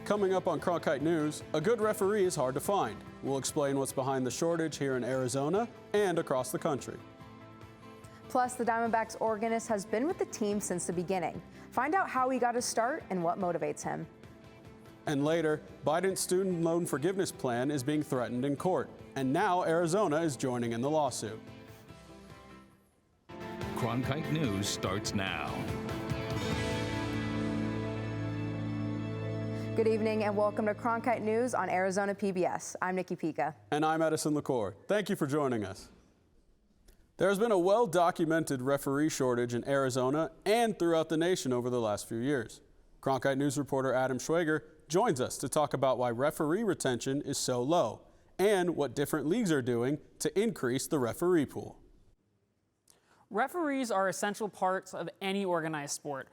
Coming up on Cronkite News, a good referee is hard to find. We'll explain what's behind the shortage here in Arizona and across the country. Plus, the Diamondbacks organist has been with the team since the beginning. Find out how he got his start and what motivates him. And later, Biden's student loan forgiveness plan is being threatened in court. And now Arizona is joining in the lawsuit. Cronkite News starts now. Good evening and welcome to Cronkite News on Arizona PBS. I'm Nikki Pica. And I'm Edison LaCour. Thank you for joining us. There has been a well-documented referee shortage in Arizona and throughout the nation over the last few years. Cronkite News reporter Adam Schwager joins us to talk about why referee retention is so low and what different leagues are doing to increase the referee pool. Referees are essential parts of any organized sport.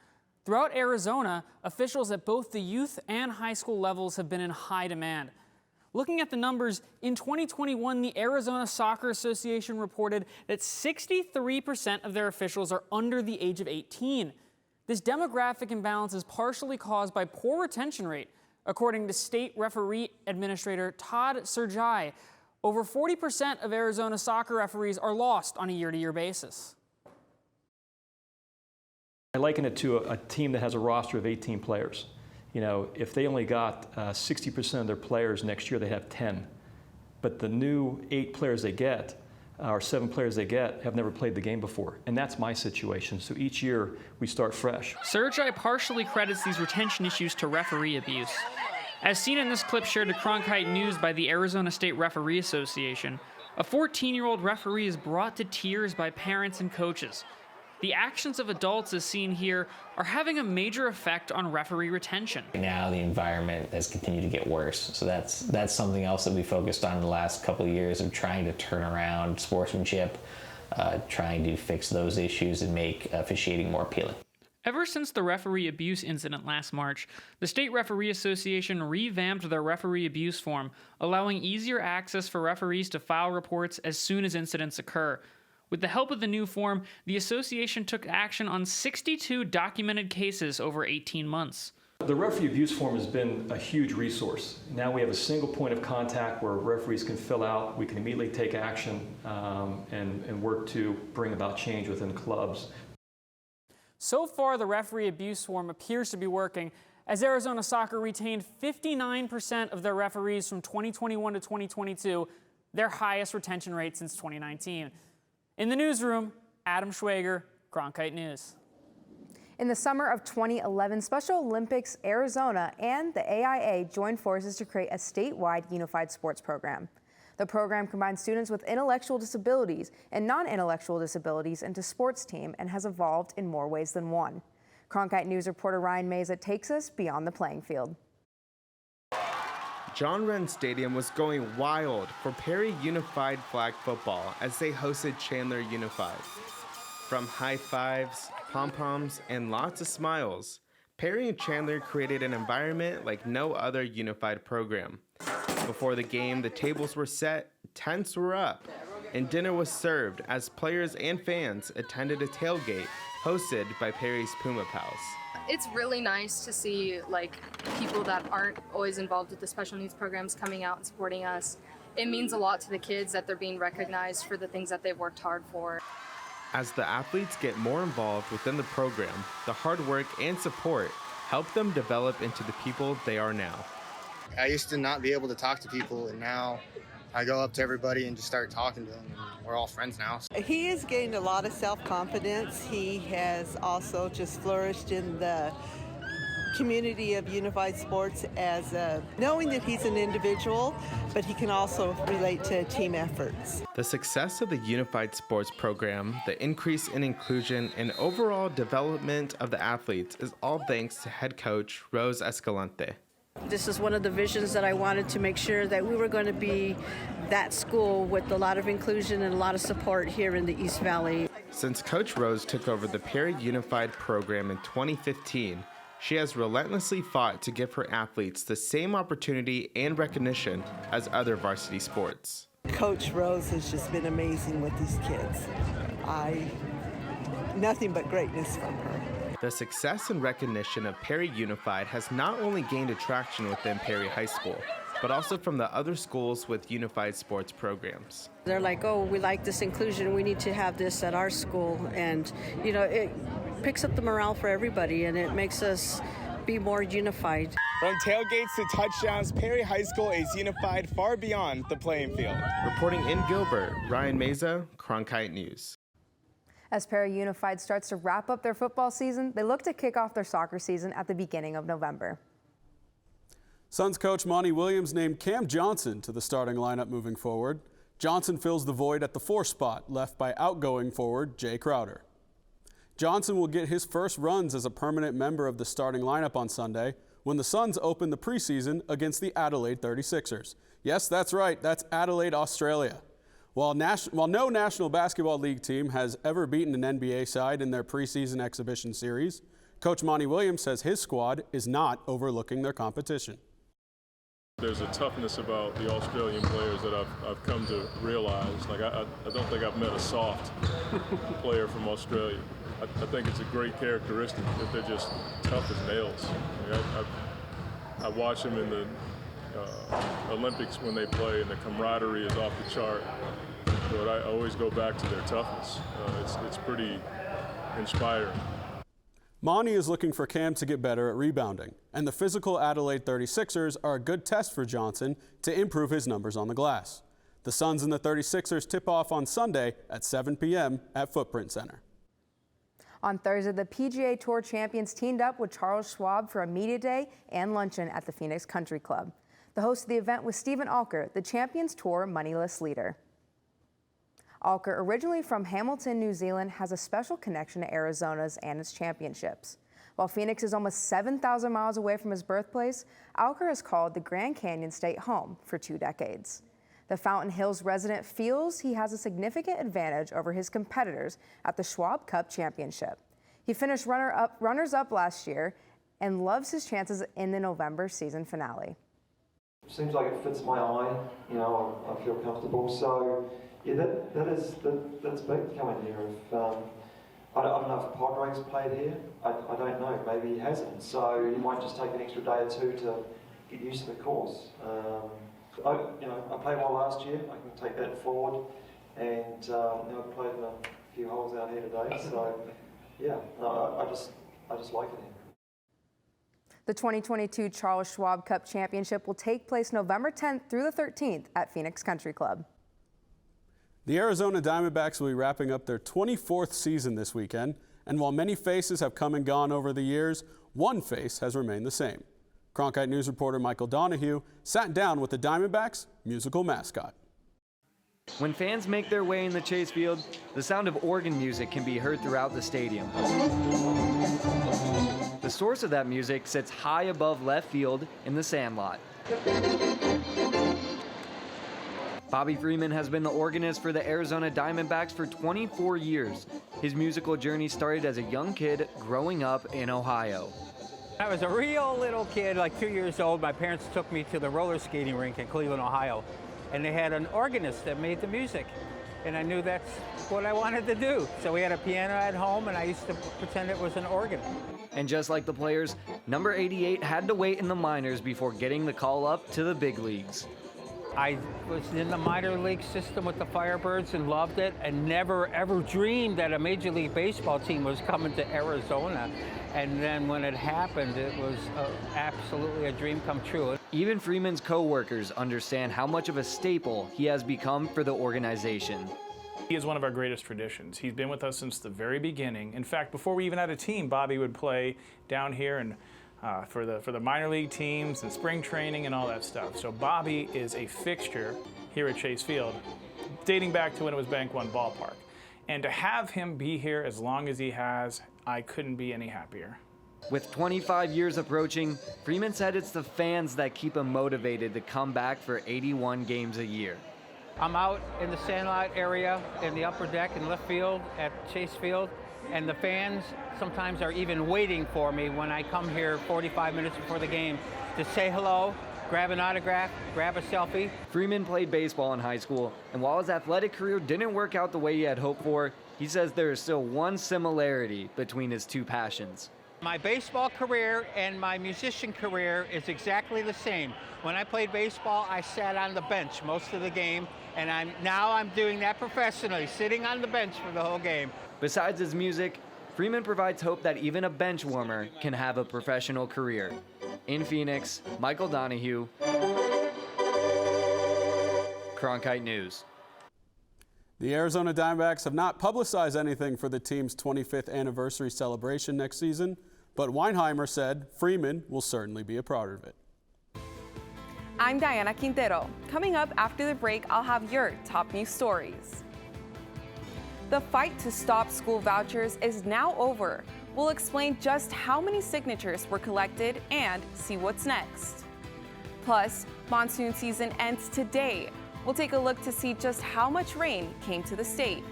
Throughout Arizona, officials at both the youth and high school levels have been in high demand. Looking at the numbers, in 2021, the Arizona Soccer Association reported that 63% of their officials are under the age of 18. This demographic imbalance is partially caused by poor retention rate. According to State Referee Administrator Todd Sergei, over 40% of Arizona soccer referees are lost on a year-to-year basis. I liken it to a team that has a roster of 18 players. You know, if they only got 60% of their players next year, they have 10. But the new 8 players they get, or 7 players they get, have never played the game before. And that's my situation. So each year, we start fresh. Sergei partially credits these retention issues to referee abuse. As seen in this clip shared to Cronkite News by the Arizona State Referee Association, a 14-year-old referee is brought to tears by parents and coaches. The actions of adults, as seen here, are having a major effect on referee retention. Now the environment has continued to get worse, so that's something else that we focused on in the last couple of years of trying to turn around sportsmanship, trying to fix those issues and make officiating more appealing. Ever since the referee abuse incident last March, the State Referee Association revamped their referee abuse form, allowing easier access for referees to file reports as soon as incidents occur. With the help of the new form, the association took action on 62 documented cases over 18 months. The referee abuse form has been a huge resource. Now we have a single point of contact where referees can fill out, we can immediately take action and work to bring about change within clubs. So far, the referee abuse form appears to be working, as Arizona Soccer retained 59% of their referees from 2021 to 2022, their highest retention rate since 2019. In the newsroom, Adam Schwager, Cronkite News. In the summer of 2011, Special Olympics Arizona and the AIA joined forces to create a statewide unified sports program. The program combines students with intellectual disabilities and non-intellectual disabilities into sports team and has evolved in more ways than one. Cronkite News reporter Ryan Meza takes us beyond the playing field. John Wren Stadium was going wild for Perry Unified Flag Football as they hosted Chandler Unified. From high fives, pom-poms, and lots of smiles, Perry and Chandler created an environment like no other unified program. Before the game, the tables were set, tents were up, and dinner was served as players and fans attended a tailgate hosted by Perry's Puma Pals. It's really nice to see people that aren't always involved with the special needs programs coming out and supporting us. It means a lot to the kids that they're being recognized for the things that they've worked hard for. As the athletes get more involved within the program, the hard work and support help them develop into the people they are now. I used to not be able to talk to people, and now I go up to everybody and just start talking to them, and we're all friends now. He has gained a lot of self-confidence. He has also just flourished in the community of unified sports as knowing that he's an individual, but he can also relate to team efforts. The success of the unified sports program, the increase in inclusion, and overall development of the athletes is all thanks to head coach Rose Escalante. This is one of the visions that I wanted to make sure that we were going to be that school with a lot of inclusion and a lot of support here in the East Valley. Since Coach Rose took over the Perry Unified program in 2015, she has relentlessly fought to give her athletes the same opportunity and recognition as other varsity sports. Coach Rose has just been amazing with these kids. Nothing but greatness from her. The success and recognition of Perry Unified has not only gained attraction within Perry High School, but also from the other schools with unified sports programs. They're like, oh, we like this inclusion, we need to have this at our school. And, you know, it picks up the morale for everybody and it makes us be more unified. From tailgates to touchdowns, Perry High School is unified far beyond the playing field. Reporting in Gilbert, Ryan Meza, Cronkite News. As Perry Unified starts to wrap up their football season, they look to kick off their soccer season at the beginning of November. Suns coach Monty Williams named Cam Johnson to the starting lineup moving forward. Johnson fills the void at the 4 spot left by outgoing forward Jay Crowder. Johnson will get his first runs as a permanent member of the starting lineup on Sunday when the Suns open the preseason against the Adelaide 36ers. Yes, that's right, that's Adelaide, Australia. While no National Basketball League team has ever beaten an NBA side in their preseason exhibition series, Coach Monty Williams says his squad is not overlooking their competition. There's a toughness about the Australian players that I've come to realize. Like I don't think I've met a soft player from Australia. I think it's a great characteristic that they're just tough as nails. I watch them in the Olympics when they play, and the camaraderie is off the chart. But I always go back to their toughness. It's pretty inspiring. Monty is looking for Cam to get better at rebounding, and the physical Adelaide 36ers are a good test for Johnson to improve his numbers on the glass. The Suns and the 36ers tip off on Sunday at 7 p.m. at Footprint Center. On Thursday, the PGA Tour Champions teamed up with Charles Schwab for a media day and luncheon at the Phoenix Country Club. The host of the event was Stephen Alker, the Champions Tour moneyless leader. Alker, originally from Hamilton, New Zealand, has a special connection to Arizona's and its championships. While Phoenix is almost 7,000 miles away from his birthplace, Alker has called the Grand Canyon State home for 2 decades. The Fountain Hills resident feels he has a significant advantage over his competitors at the Schwab Cup Championship. He finished runners-up last year and loves his chances in the November season finale. Seems like it fits my eye, you know, I feel comfortable. So, yeah, that's big coming here. I don't know if Podrick's played here. I don't know. Maybe he hasn't. So he might just take an extra day or two to get used to the course. I played well last year. I can take that forward, and I've played a few holes out here today. So, yeah, I just like it here. The 2022 Charles Schwab Cup Championship will take place November 10th through the 13th at Phoenix Country Club. The Arizona Diamondbacks will be wrapping up their 24th season this weekend, and while many faces have come and gone over the years, one face has remained the same. Cronkite News reporter Michael Donahue sat down with the Diamondbacks' musical mascot. When fans make their way in the Chase Field, the sound of organ music can be heard throughout the stadium. The source of that music sits high above left field in the sandlot. Bobby Freeman has been the organist for the Arizona Diamondbacks for 24 years. His musical journey started as a young kid growing up in Ohio. I was a real little kid, like 2 years old. My parents took me to the roller skating rink in Cleveland, Ohio, and they had an organist that made the music. And I knew that's what I wanted to do. So we had a piano at home, and I used to pretend it was an organ. And just like the players, number 88 had to wait in the minors before getting the call up to the big leagues. I was in the minor league system with the Firebirds and loved it, and never ever dreamed that a Major League Baseball team was coming to Arizona. And then when it happened, it was absolutely a dream come true. Even Freeman's co-workers understand how much of a staple he has become for the organization. He is one of our greatest traditions. He's been with us since the very beginning. In fact, before we even had a team, Bobby would play down here and for the minor league teams and spring training and all that stuff. So Bobby is a fixture here at Chase Field, dating back to when it was Bank One Ballpark. And to have him be here as long as he has, I couldn't be any happier. With 25 years approaching, Freeman said it's the fans that keep him motivated to come back for 81 games a year. I'm out in the sandlot area in the upper deck in left field at Chase Field, and the fans sometimes are even waiting for me when I come here 45 minutes before the game to say hello, grab an autograph, grab a selfie. Freeman played baseball in high school, and while his athletic career didn't work out the way he had hoped for, he says there is still one similarity between his two passions. My baseball career and my musician career is exactly the same. When I played baseball, I sat on the bench most of the game, and I'm doing that professionally, sitting on the bench for the whole game. Besides his music, Freeman provides hope that even a bench warmer can have a professional career. In Phoenix, Michael Donahue, Cronkite News. The Arizona Diamondbacks have not publicized anything for the team's 25th anniversary celebration next season, but Weinheimer said Freeman will certainly be a part of it. I'm Diana Quintero. Coming up after the break, I'll have your top news stories. The fight to stop school vouchers is now over. We'll explain just how many signatures were collected and see what's next. Plus, monsoon season ends today. We'll take a look to see just how much rain came to the state.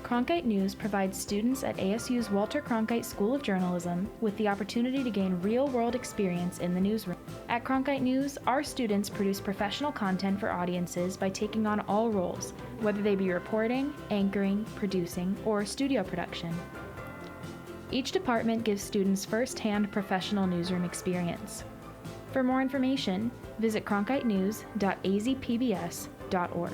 Cronkite News provides students at ASU's Walter Cronkite School of Journalism with the opportunity to gain real-world experience in the newsroom. At Cronkite News, our students produce professional content for audiences by taking on all roles, whether they be reporting, anchoring, producing, or studio production. Each department gives students first-hand professional newsroom experience. For more information, visit cronkitenews.azpbs.org.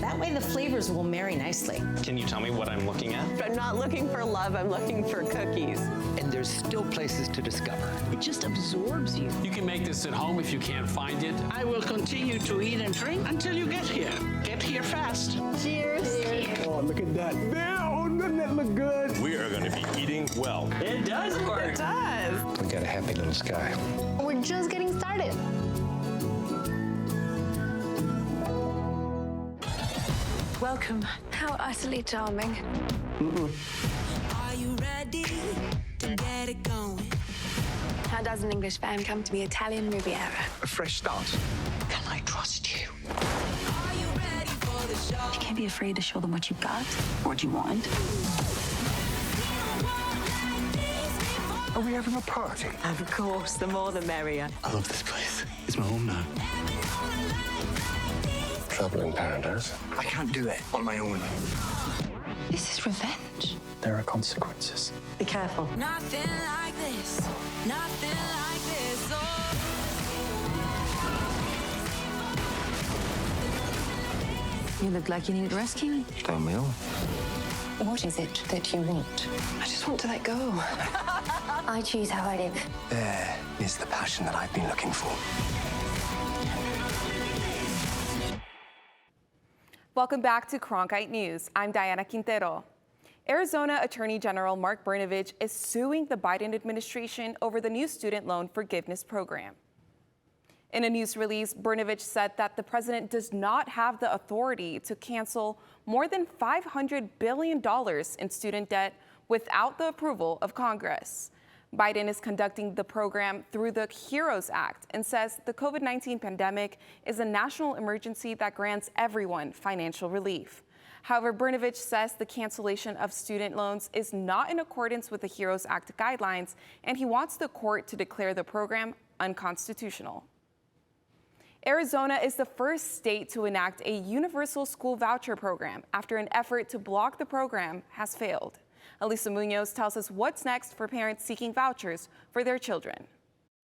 That way the flavors will marry nicely. Can you tell me what I'm looking at? I'm not looking for love, I'm looking for cookies. And there's still places to discover. It just absorbs you. You can make this at home if you can't find it. I will continue to eat and drink until you get here. Get here fast. Cheers. Oh, look at that. Oh, doesn't that look good? We are going to be eating well. It does work. It does. We got a happy little sky. We're just getting started. Welcome. How utterly charming. Are you ready to get it going? How does an English fan come to be Italian Riviera? A fresh start. Can I trust you? Are you ready for the show? You can't be afraid to show them what you've got, what you want. Are we having a party? Of course, the more the merrier. I love this place. It's my home now. Trouble in paradise. I can't do it on my own. This is revenge. There are consequences. Be careful. Nothing like this. Nothing like this. Oh. You look like you need rescuing. Don't we all? What is it that you want? I just want to let go. I choose how I live. There is the passion that I've been looking for. Welcome back to Cronkite News. I'm Diana Quintero. Arizona Attorney General Mark Brnovich is suing the Biden administration over the new student loan forgiveness program. In a news release, Brnovich said that the president does not have the authority to cancel more than $500 billion in student debt without the approval of Congress. Biden is conducting the program through the HEROES Act and says the COVID-19 pandemic is a national emergency that grants everyone financial relief. However, Brnovich says the cancellation of student loans is not in accordance with the HEROES Act guidelines, and he wants the court to declare the program unconstitutional. Arizona is the first state to enact a universal school voucher program after an effort to block the program has failed. Elisa Munoz tells us what's next for parents seeking vouchers for their children.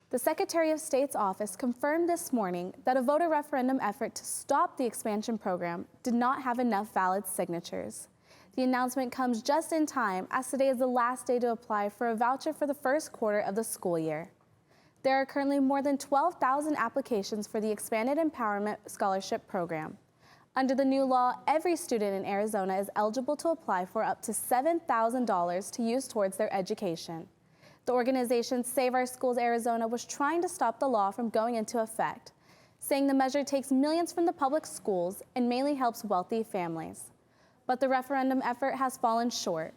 The Secretary of State's office confirmed this morning that a voter referendum effort to stop the expansion program did not have enough valid signatures. The announcement comes just in time as today is the last day to apply for a voucher for the first quarter of the school year. There are currently more than 12,000 applications for the Expanded Empowerment Scholarship Program. Under the new law, every student in Arizona is eligible to apply for up to $7,000 to use towards their education. The organization Save Our Schools Arizona was trying to stop the law from going into effect, saying the measure takes millions from the public schools and mainly helps wealthy families. But the referendum effort has fallen short.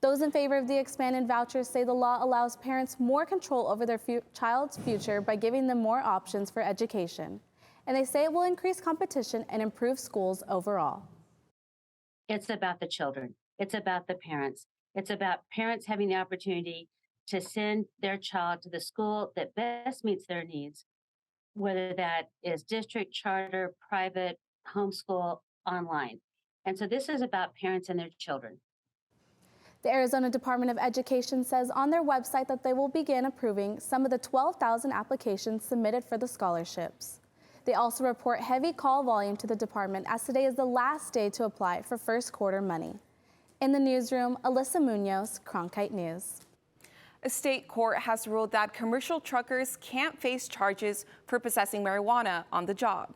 Those in favor of the expanded vouchers say the law allows parents more control over their child's future by giving them more options for education. And they say it will increase competition and improve schools overall. It's about the children. It's about the parents. It's about parents having the opportunity to send their child to the school that best meets their needs, whether that is district, charter, private, homeschool, online. And so this is about parents and their children. The Arizona Department of Education says on their website that they will begin approving some of the 12,000 applications submitted for the scholarships. They also report heavy call volume to the department as today is the last day to apply for first quarter money. In the newsroom, Alyssa Munoz, Cronkite News. A state court has ruled that commercial truckers can't face charges for possessing marijuana on the job.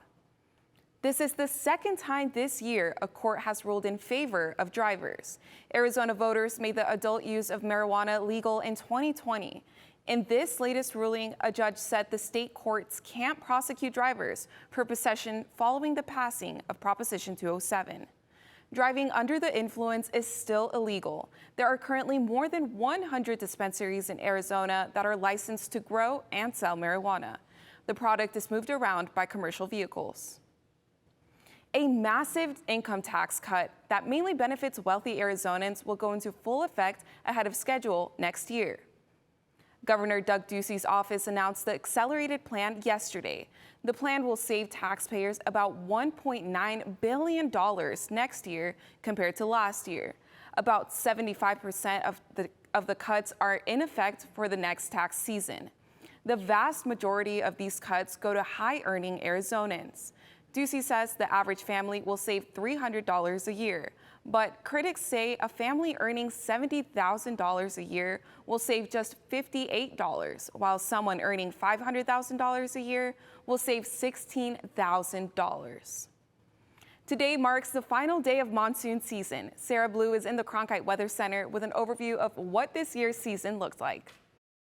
This is the second time this year a court has ruled in favor of drivers. Arizona voters made the adult use of marijuana legal in 2020. In this latest ruling, a judge said the state courts can't prosecute drivers for possession following the passing of Proposition 207. Driving under the influence is still illegal. There are currently more than 100 dispensaries in Arizona that are licensed to grow and sell marijuana. The product is moved around by commercial vehicles. A massive income tax cut that mainly benefits wealthy Arizonans will go into full effect ahead of schedule next year. Governor Doug Ducey's office announced the accelerated plan yesterday. The plan will save taxpayers about $1.9 billion next year compared to last year. About 75% of the cuts are in effect for the next tax season. The vast majority of these cuts go to high-earning Arizonans. Ducey says the average family will save $300 a year, but critics say a family earning $70,000 a year will save just $58, while someone earning $500,000 a year will save $16,000. Today marks the final day of monsoon season. Sarah Blue is in the Cronkite Weather Center with an overview of what this year's season looks like.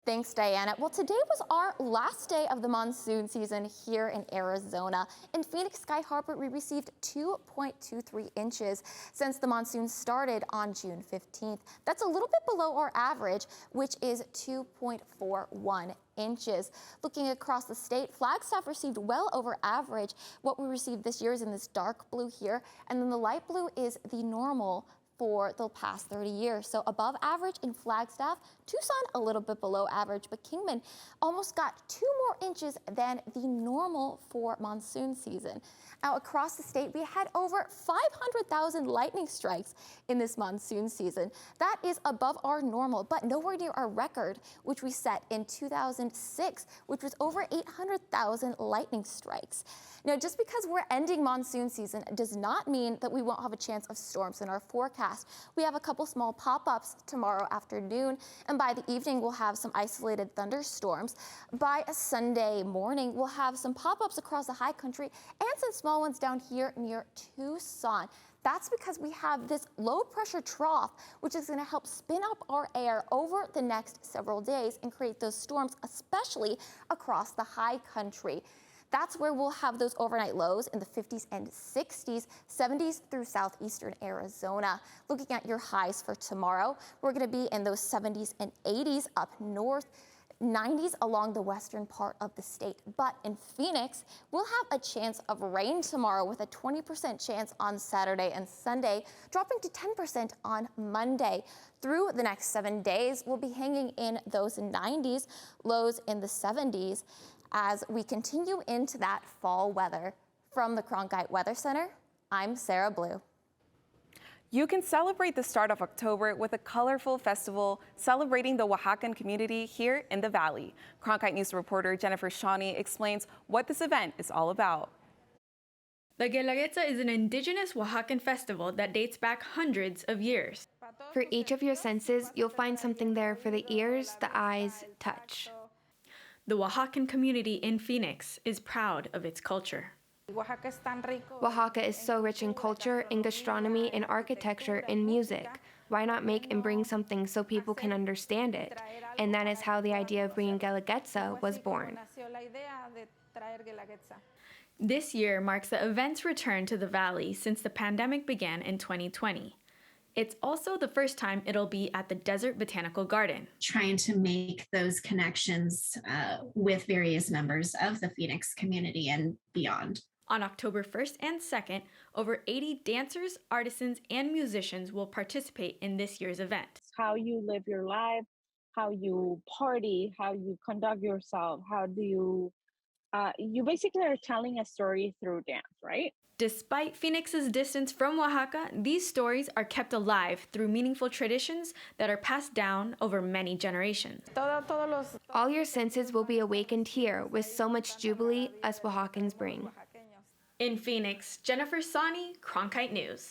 Thanks, Diana. Well, today was our last day of the monsoon season here in Arizona. In Phoenix Sky Harbor, we received 2.23 inches since the monsoon started on June 15th. That's a little bit below our average, which is 2.41 inches. Looking across the state, Flagstaff received well over average. What we received this year is in this dark blue here, and then the light blue is the normal for the past 30 years. So above average in Flagstaff, Tucson a little bit below average, but Kingman almost got 2 more inches than the normal for monsoon season. Now across the state, we had over 500,000 lightning strikes in this monsoon season. That is above our normal, but nowhere near our record, which we set in 2006, which was over 800,000 lightning strikes. Now, just because we're ending monsoon season does not mean that we won't have a chance of storms in our forecast. We have a couple small pop-ups tomorrow afternoon, and by the evening, we'll have some isolated thunderstorms. By a Sunday morning, we'll have some pop-ups across the high country and some small ones down here near Tucson. That's because we have this low pressure trough, which is going to help spin up our air over the next several days and create those storms, especially across the high country. That's where we'll have those overnight lows in the 50s and 60s, 70s through southeastern Arizona. Looking at your highs for tomorrow, we're going to be in those 70s and 80s up north, 90s along the western part of the state. But in Phoenix, we'll have a chance of rain tomorrow with a 20% chance on Saturday and Sunday, dropping to 10% on Monday. Through the next 7 days, we'll be hanging in those 90s, lows in the 70s. As we continue into that fall weather. From the Cronkite Weather Center, I'm Sarah Blue. You can celebrate the start of October with a colorful festival celebrating the Oaxacan community here in the Valley. Cronkite News reporter Jennifer Shawnee explains what this event is all about. The Galaguetza is an indigenous Oaxacan festival that dates back hundreds of years. For each of your senses, you'll find something there for the ears, the eyes, touch. The Oaxacan community in Phoenix is proud of its culture. Oaxaca is so rich in culture, in gastronomy, in architecture, in music. Why not make and bring something so people can understand it? And that is how the idea of bringing Galaguetza was born. This year marks the event's return to the Valley since the pandemic began in 2020. It's also the first time it'll be at the Desert Botanical Garden. Trying to make those connections with various members of the Phoenix community and beyond. On October 1st and 2nd, over 80 dancers, artisans, and musicians will participate in this year's event. How you live your life, how you party, how you conduct yourself, how do you basically are telling a story through dance, right? Despite Phoenix's distance from Oaxaca, these stories are kept alive through meaningful traditions that are passed down over many generations. All your senses will be awakened here with so much jubilee us Oaxacans bring. In Phoenix, Jennifer Sani, Cronkite News.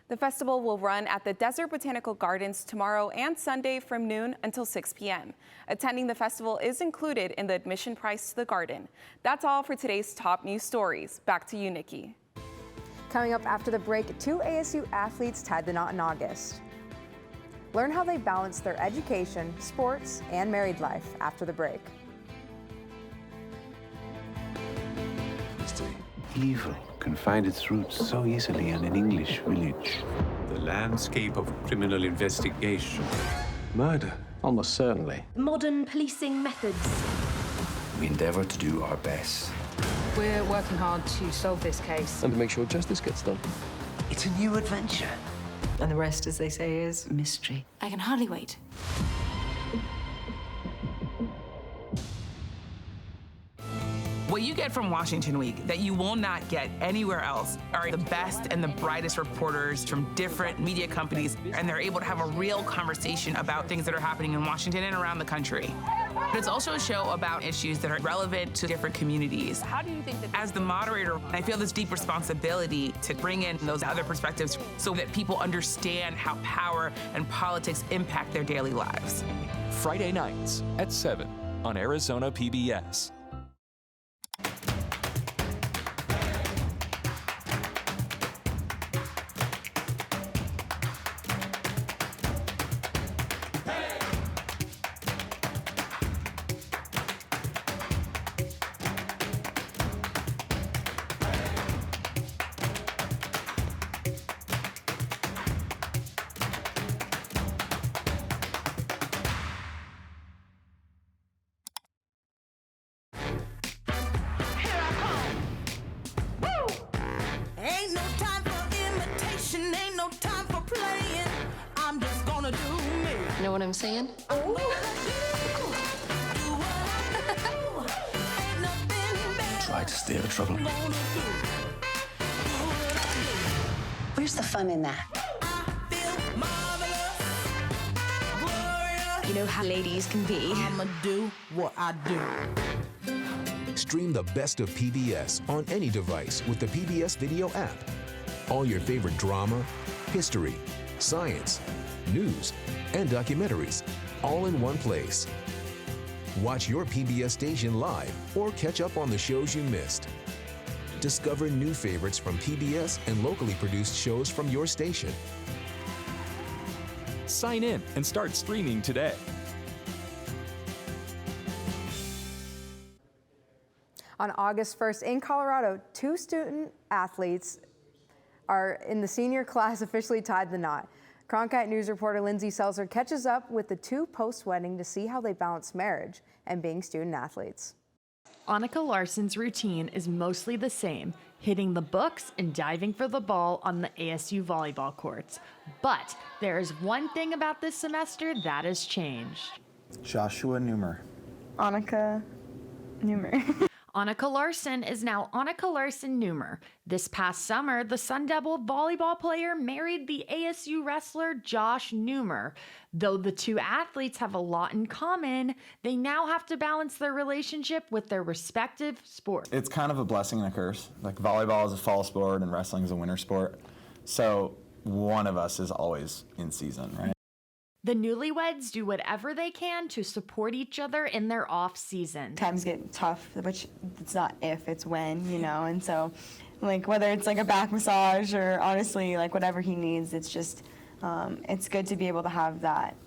The festival will run at the Desert Botanical Gardens tomorrow and Sunday from noon until 6 p.m. Attending the festival is included in the admission price to the garden. That's all for today's top news stories. Back to you, Nikki. Coming up after the break, 2 ASU athletes tied the knot in August. Learn how they balance their education, sports, and married life after the break. Evil can find its roots so easily in an English village. The landscape of criminal investigation. Murder, almost certainly. Modern policing methods. We endeavour to do our best. We're working hard to solve this case. And to make sure justice gets done. It's a new adventure. And the rest, as they say, is mystery. I can hardly wait. What you get from Washington Week that you will not get anywhere else are the best and the brightest reporters from different media companies, and they're able to have a real conversation about things that are happening in Washington and around the country. But it's also a show about issues that are relevant to different communities. How do you think that... As the moderator, I feel this deep responsibility to bring in those other perspectives so that people understand how power and politics impact their daily lives. Friday nights at 7 on Arizona PBS. Ain't no time for imitation, ain't no time for playing. I'm just gonna do me. You know what I'm saying? Try to steer the trouble. Where's the fun in that? You know how ladies can be. I'ma do what I do. Stream the best of PBS on any device with the PBS Video app. All your favorite drama, history, science, news, and documentaries, all in one place. Watch your PBS station live or catch up on the shows you missed. Discover new favorites from PBS and locally produced shows from your station. Sign in and start streaming today. On August 1st in Colorado, 2 student athletes are in the senior class officially tied the knot. Cronkite News reporter Lindsay Seltzer catches up with the 2 post-wedding to see how they balance marriage and being student athletes. Annika Larson's routine is mostly the same, hitting the books and diving for the ball on the ASU volleyball courts. But there is one thing about this semester that has changed. Joshua Newmer. Annika Newmer. Annika Larson is now Annika Larson Newmer. This past summer, the Sun Devil volleyball player married the ASU wrestler Josh Newmer. Though the 2 athletes have a lot in common, they now have to balance their relationship with their respective sports. It's kind of a blessing and a curse. Like volleyball is a fall sport and wrestling is a winter sport. So one of us is always in season, right? The newlyweds do whatever they can to support each other in their off season. Times get tough, which it's not if, it's when, you know, and so like whether it's like a back massage or honestly like whatever he needs, it's just it's good to be able to have that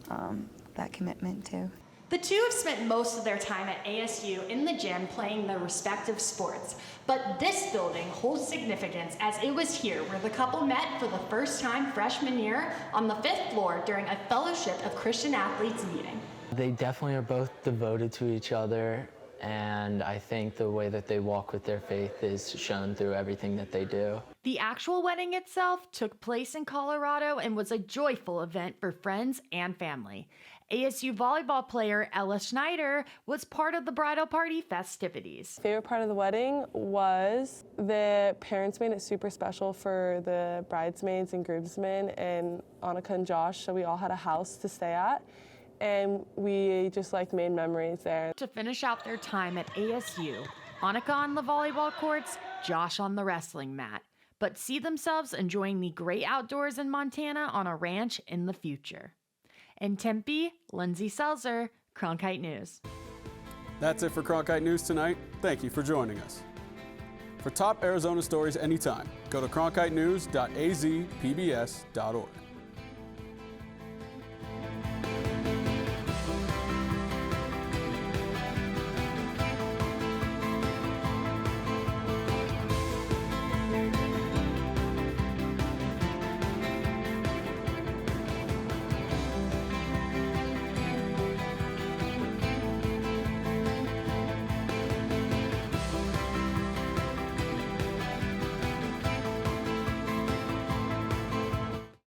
that commitment too. The two have spent most of their time at ASU in the gym playing their respective sports, but this building holds significance as it was here where the couple met for the first time freshman year on the 5th floor during a Fellowship of Christian Athletes meeting. They definitely are both devoted to each other, and I think the way that they walk with their faith is shown through everything that they do. The actual wedding itself took place in Colorado and was a joyful event for friends and family. ASU volleyball player Ella Schneider was part of the bridal party festivities. Favorite part of the wedding was the parents made it super special for the bridesmaids and groomsmen and Annika and Josh, so we all had a house to stay at. And we just like made memories there. To finish out their time at ASU, Annika on the volleyball courts, Josh on the wrestling mat, but see themselves enjoying the great outdoors in Montana on a ranch in the future. In Tempe, Lindsay Selzer, Cronkite News. That's it for Cronkite News tonight. Thank you for joining us. For top Arizona stories anytime, go to cronkitenews.azpbs.org.